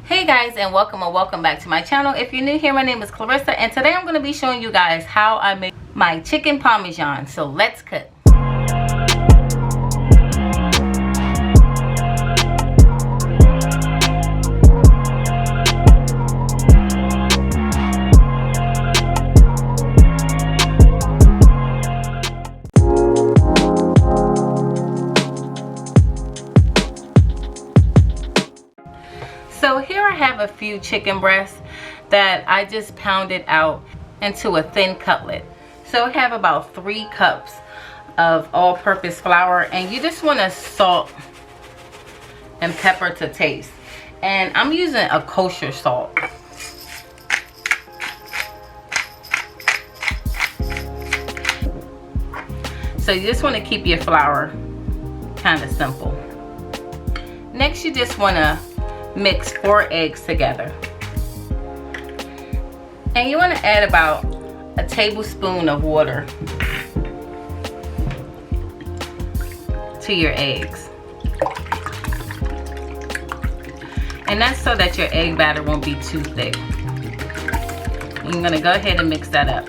Hey guys, and welcome back to my channel. If you're new here, my name is Clarissa, and today I'm going to be showing you guys how I make my chicken parmesan. So let's cook. So here I have a few chicken breasts that I just pounded out into a thin cutlet. So I have about 3 cups of all-purpose flour, and you just want to salt and pepper to taste. And I'm using a kosher salt. So you just want to keep your flour kind of simple. Next, you just want to mix 4 eggs together, and you want to add about a tablespoon of water to your eggs, and that's so that your egg batter won't be too thick. You're going to go ahead and mix that up.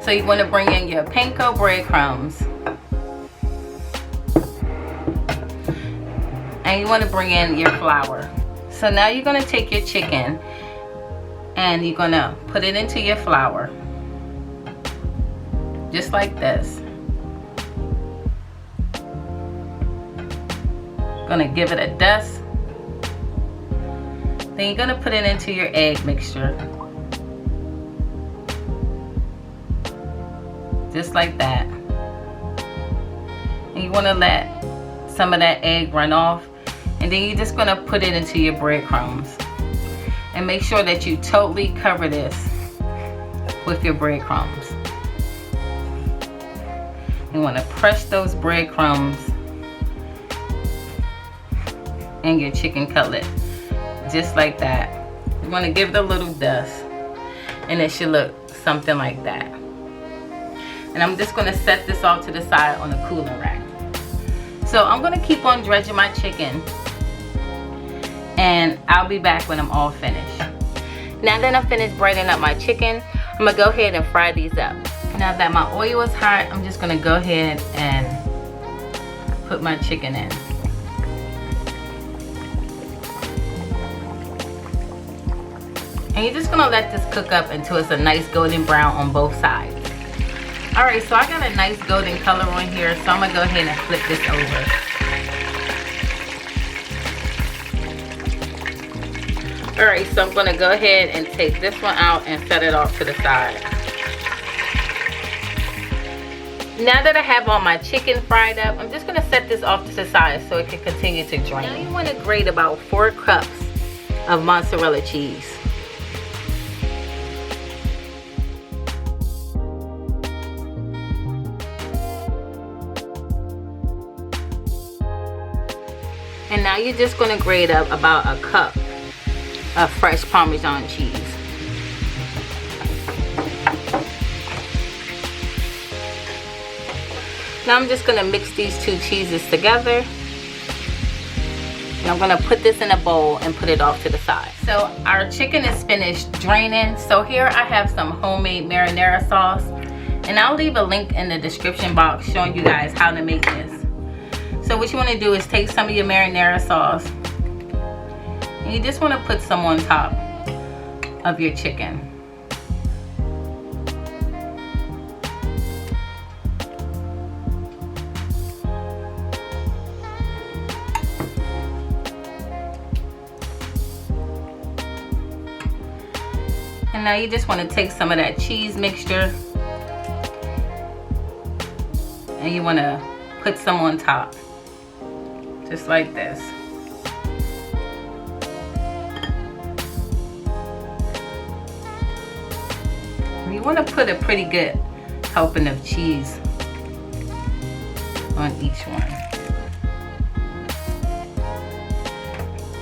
So you want to bring in your panko breadcrumbs, and you want to bring in your flour. So now you're going to take your chicken and you're going to put it into your flour, just like this. Going to give it a dust. Then you're going to put it into your egg mixture, just like that. And you want to let some of that egg run off. And then you're just going to put it into your breadcrumbs. And make sure that you totally cover this with your breadcrumbs. You want to press those breadcrumbs in your chicken cutlet, just like that. You want to give it a little dust, and it should look something like that. And I'm just going to set this off to the side on a cooling rack. So I'm going to keep on dredging my chicken, and I'll be back when I'm all finished. Now that I'm finished breading up my chicken, I'm going to go ahead and fry these up. Now that my oil is hot, I'm just going to go ahead and put my chicken in. And you're just going to let this cook up until it's a nice golden brown on both sides. Alright, so I got a nice golden color on here, so I'm going to go ahead and flip this over. Alright, so I'm going to go ahead and take this one out and set it off to the side. Now that I have all my chicken fried up, I'm just going to set this off to the side so it can continue to drain. Now you want to grate about 4 cups of mozzarella cheese. And now you're just going to grate up about a cup of fresh Parmesan cheese. Now I'm just going to mix these 2 cheeses together. And I'm going to put this in a bowl and put it off to the side. So our chicken is finished draining. So here I have some homemade marinara sauce. And I'll leave a link in the description box showing you guys how to make this. So what you want to do is take some of your marinara sauce, and you just want to put some on top of your chicken. And now you just want to take some of that cheese mixture, and you want to put some on top, just like this. You want to put a pretty good helping of cheese on each one.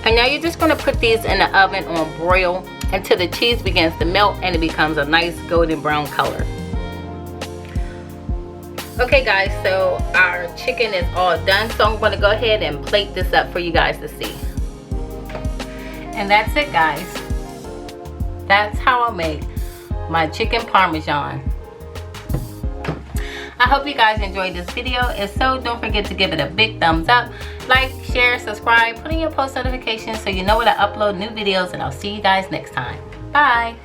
And now you're just going to put these in the oven on broil until the cheese begins to melt and it becomes a nice golden brown color. Okay guys, so our chicken is all done, so I'm going to go ahead and plate this up for you guys to see. And that's it, guys. That's how I make my chicken Parmesan. I hope you guys enjoyed this video. If so, don't forget to give it a big thumbs up. Like, share, subscribe, put in your post notifications so you know when I upload new videos, and I'll see you guys next time. Bye.